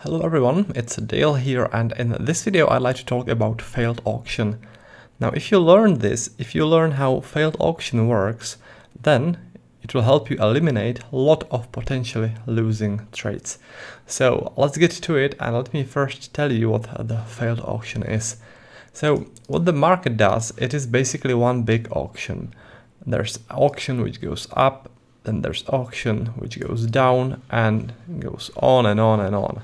Hello everyone, it's Dale here, and in this video I'd like to talk about failed auction. Now if you learn how failed auction works, then it will help you eliminate a lot of potentially losing trades. So let's get to it, and let me first tell you what the failed auction is. So what the market does, it is basically one big auction. There's auction which goes up, then there's auction which goes down, and goes on and on and on.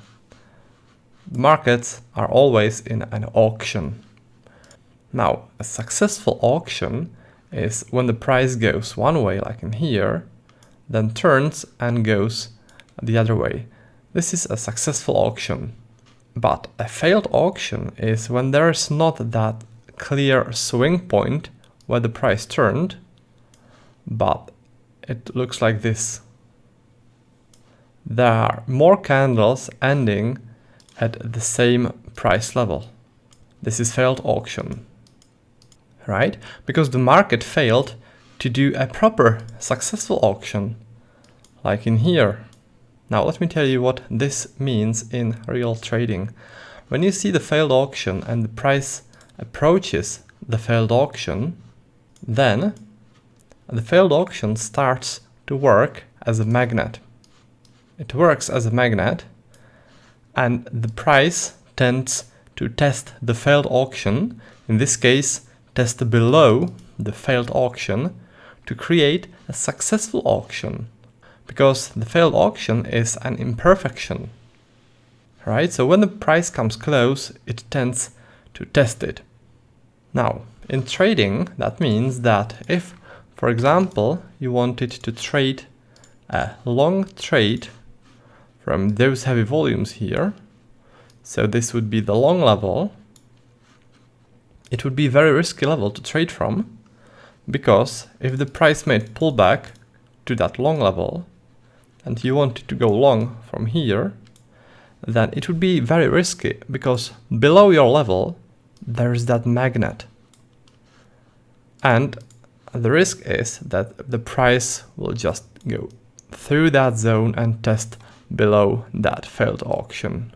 Markets are always in an auction. Now, a successful auction is when the price goes one way, like in here, then turns and goes the other way. This is a successful auction. But a failed auction is when there is not that clear swing point where the price turned, but it looks like this. There are more candles ending at the same price level. This is failed auction, right? Because the market failed to do a proper successful auction, like in here. Now let me tell you what this means in real trading. When you see the failed auction and the price approaches the failed auction, then the failed auction starts to work as a magnet. It works as a magnet, and the price tends to test the failed auction, in this case test below the failed auction, to create a successful auction, because the failed auction is an imperfection, right? So when the price comes close, it tends to test it. Now in trading, that means that if, for example, you wanted to trade a long trade from those heavy volumes here, so this would be the long level, it would be a very risky level to trade from, because if the price made pullback to that long level and you wanted to go long from here, then it would be very risky, because below your level there's that magnet, and the risk is that the price will just go through that zone and test below that failed auction,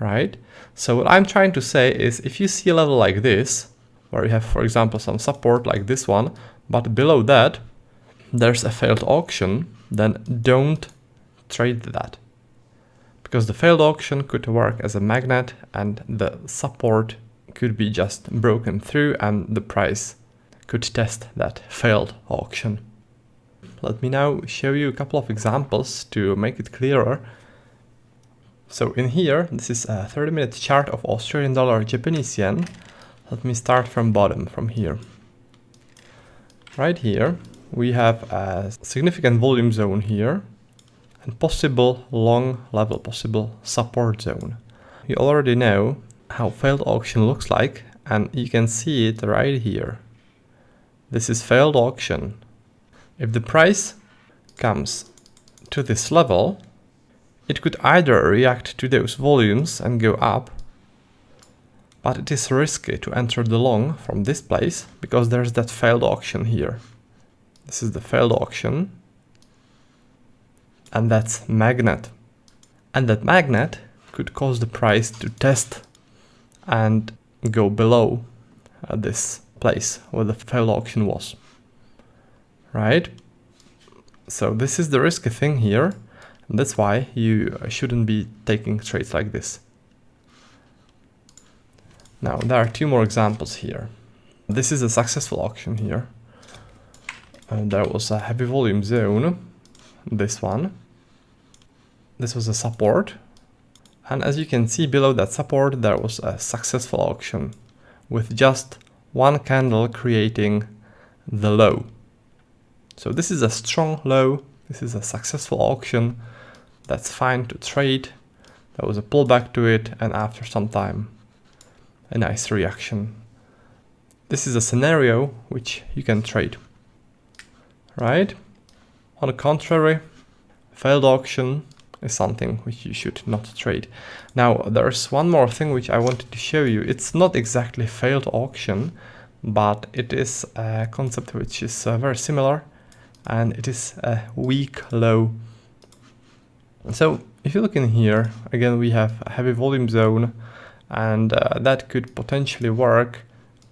right? So what I'm trying to say is, if you see a level like this, where you have, for example, some support like this one, but below that there's a failed auction, then don't trade that, because the failed auction could work as a magnet and the support could be just broken through and the price could test that failed auction. Let me now show you a couple of examples to make it clearer. So in here, this is a 30-minute chart of Australian dollar, Japanese yen. Let me start from bottom, from here. Right here, we have a significant volume zone here and possible long level, possible support zone. You already know how failed auction looks like, and you can see it right here. This is failed auction. If the price comes to this level, it could either react to those volumes and go up, but it is risky to enter the long from this place, because there's that failed auction here. This is the failed auction, and that's magnet. And that magnet could cause the price to test and go below this place where the failed auction was. Right? So this is the risky thing here, and that's why you shouldn't be taking trades like this. Now there are two more examples here. This is a successful auction here, and there was a heavy volume zone, this one. This was a support, and as you can see below that support there was a successful auction with just one candle creating the low. So this is a strong low, this is a successful auction, that's fine to trade. There was a pullback to it, and after some time, a nice reaction. This is a scenario which you can trade, right? On the contrary, failed auction is something which you should not trade. Now there's one more thing which I wanted to show you. It's not exactly failed auction, but it is a concept which is very similar, and it is a weak low. So if you look in here, again, we have a heavy volume zone, and that could potentially work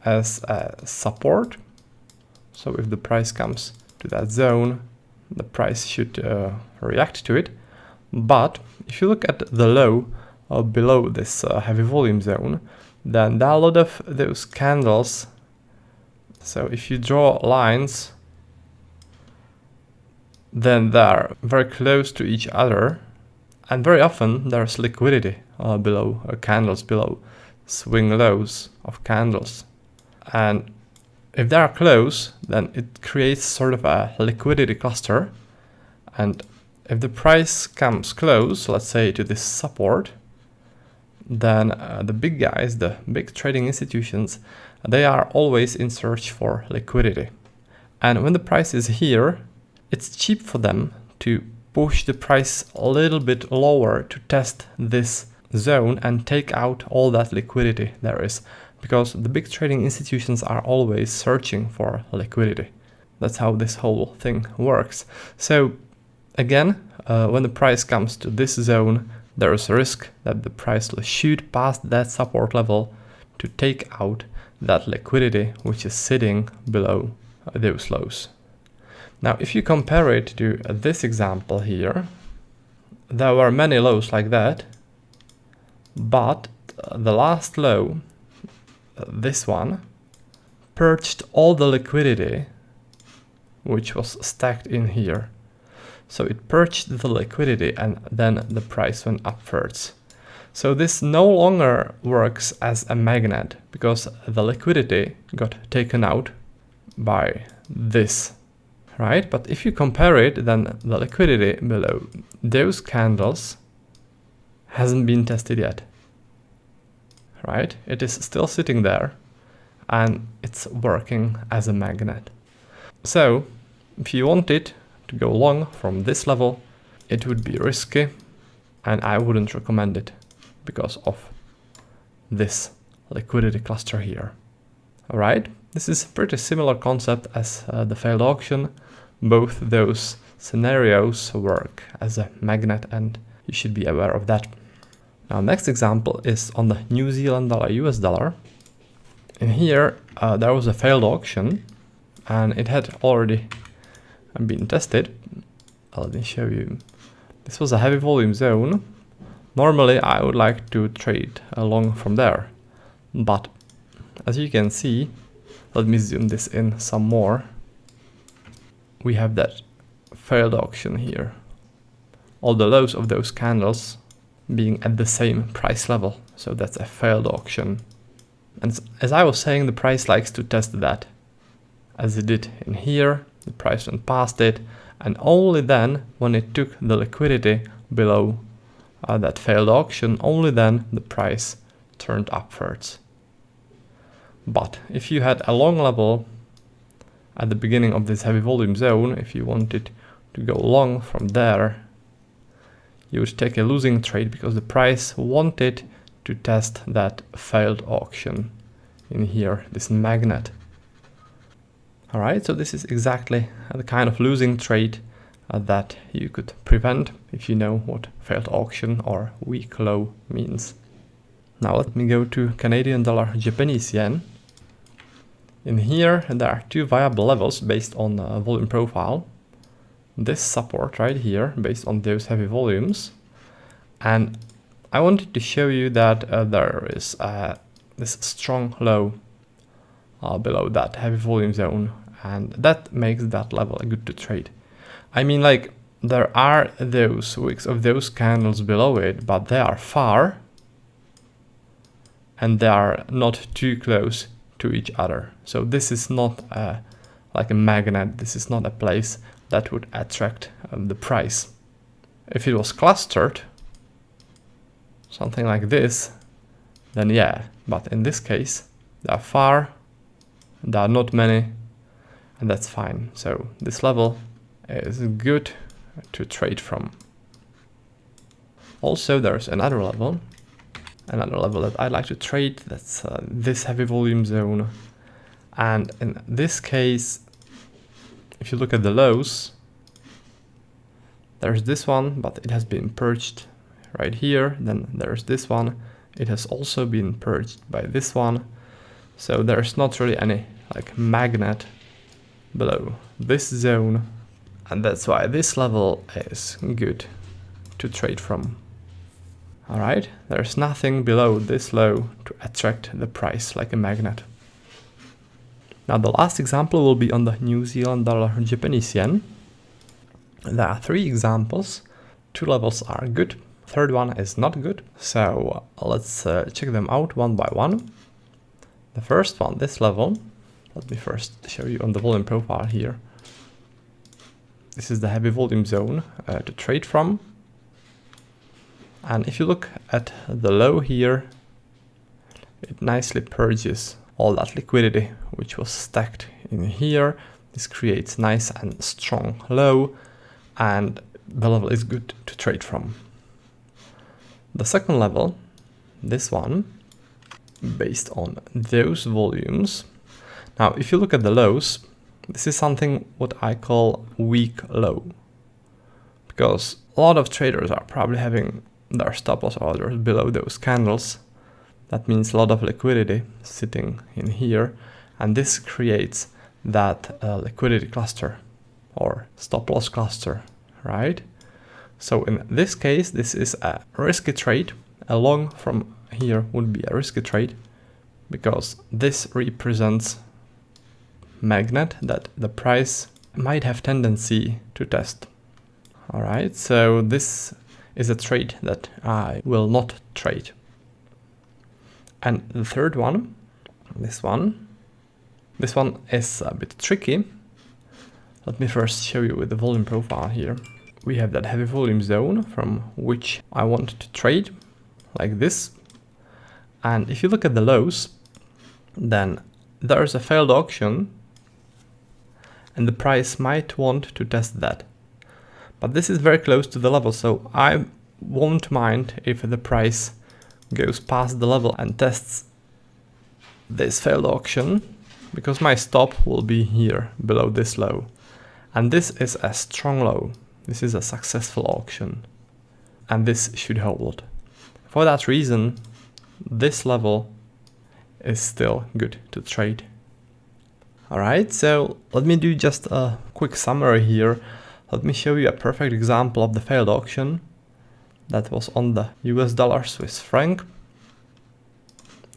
as a support. So if the price comes to that zone, the price should react to it. But if you look at the low below this heavy volume zone, then there are a lot of those candles. So if you draw lines, then they're very close to each other, and very often there's liquidity below candles, below swing lows of candles. And if they are close, then it creates sort of a liquidity cluster. And if the price comes close, let's say to this support, then the big guys, the big trading institutions, they are always in search for liquidity. And when the price is here, it's cheap for them to push the price a little bit lower to test this zone and take out all that liquidity there is, because the big trading institutions are always searching for liquidity. That's how this whole thing works. So again, when the price comes to this zone, there is a risk that the price will shoot past that support level to take out that liquidity which is sitting below those lows. Now, if you compare it to this example here, there were many lows like that, but the last low, this one, purged all the liquidity which was stacked in here. So it purged the liquidity, and then the price went upwards. So this no longer works as a magnet because the liquidity got taken out by this, right? But if you compare it, then the liquidity below those candles hasn't been tested yet, right? It is still sitting there and it's working as a magnet. So if you wanted to go long from this level, it would be risky, and I wouldn't recommend it because of this liquidity cluster here. All right, this is a pretty similar concept as the failed auction. Both those scenarios work as a magnet, and you should be aware of that. Now, next example is on the New Zealand dollar, US dollar. In here, there was a failed auction, and it had already been tested. Let me show you. This was a heavy volume zone. Normally, I would like to trade along from there, but as you can see, let me zoom this in some more. We have that failed auction here. All the lows of those candles being at the same price level. So that's a failed auction. And as I was saying, the price likes to test that. As it did in here, the price went past it, and only then, when it took the liquidity below that failed auction, only then the price turned upwards. But if you had a long level at the beginning of this heavy volume zone, if you wanted to go long from there, you would take a losing trade because the price wanted to test that failed auction in here, this magnet. All right, so this is exactly the kind of losing trade that you could prevent if you know what failed auction or weak low means. Now let me go to Canadian dollar, Japanese yen. In here, there are two viable levels based on volume profile. This support right here, based on those heavy volumes. And I wanted to show you that there is this strong low below that heavy volume zone, and that makes that level good to trade. I mean, like, there are those wicks of those candles below it, but they are far and they are not too close to each other. So this is not like a magnet. This is not a place that would attract the price. If it was clustered, something like this, then yeah, but in this case, they are far, there are not many, and that's fine. So this level is good to trade from. Also, there's another level that I like to trade, that's this heavy volume zone. And in this case, if you look at the lows, there's this one, but it has been purged right here. Then there's this one. It has also been purged by this one. So there's not really any like magnet below this zone. And that's why this level is good to trade from. All right, there's nothing below this low to attract the price like a magnet. Now the last example will be on the New Zealand dollar Japanese yen. There are 3 examples. 2 levels are good. Third one is not good. So let's check them out one by one. The first one, this level, let me first show you on the volume profile here. This is the heavy volume zone to trade from. And if you look at the low here, it nicely purges all that liquidity which was stacked in here. This creates nice and strong low, and the level is good to trade from. The second level, this one, based on those volumes. Now, if you look at the lows, this is something what I call weak low, because a lot of traders are probably having their stop loss orders below those candles. That means a lot of liquidity sitting in here, and this creates that liquidity cluster or stop loss cluster, right? So in this case, this is a risky trade. A long from here would be a risky trade because this represents magnet that the price might have tendency to test. All right, so this is a trade that I will not trade. And the third one, this one is a bit tricky. Let me first show you with the volume profile here. We have that heavy volume zone from which I want to trade, like this. And if you look at the lows, then there's a failed auction and the price might want to test that. But this is very close to the level, so I won't mind if the price goes past the level and tests this failed auction, because my stop will be here below this low. And this is a strong low. This is a successful auction. And this should hold. For that reason, this level is still good to trade. Alright, so let me do just a quick summary here. Let me show you a perfect example of the failed auction that was on the US dollar Swiss franc.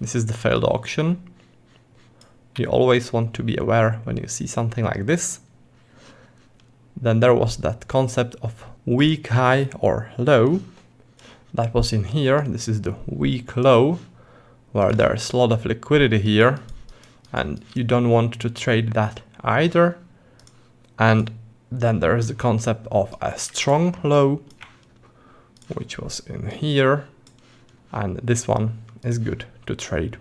This is the failed auction. You always want to be aware when you see something like this. Then there was that concept of weak high or low. That was in here. This is the weak low, where there's a lot of liquidity here, and you don't want to trade that either. And then there is the concept of a strong low, which was in here, and this one is good to trade.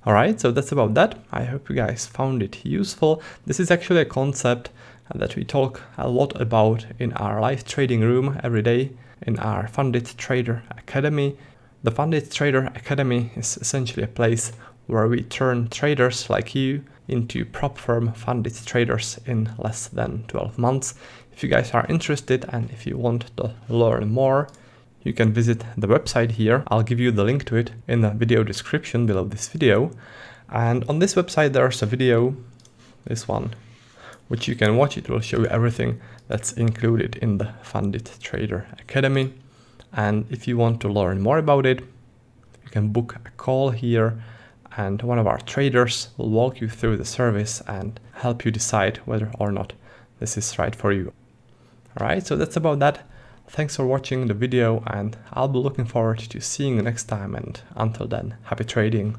Alright, so that's about that. I hope you guys found it useful. This is actually a concept that we talk a lot about in our live trading room every day in our Funded Trader Academy. The Funded Trader Academy is essentially a place where we turn traders like you into prop firm funded traders in less than 12 months. If you guys are interested and if you want to learn more, you can visit the website here. I'll give you the link to it in the video description below this video. And on this website there's a video, this one, which you can watch. It will show you everything that's included in the Funded Trader Academy. And if you want to learn more about it, you can book a call here and one of our traders will walk you through the service and help you decide whether or not this is right for you. Alright, so that's about that. Thanks for watching the video and I'll be looking forward to seeing you next time, and until then, happy trading.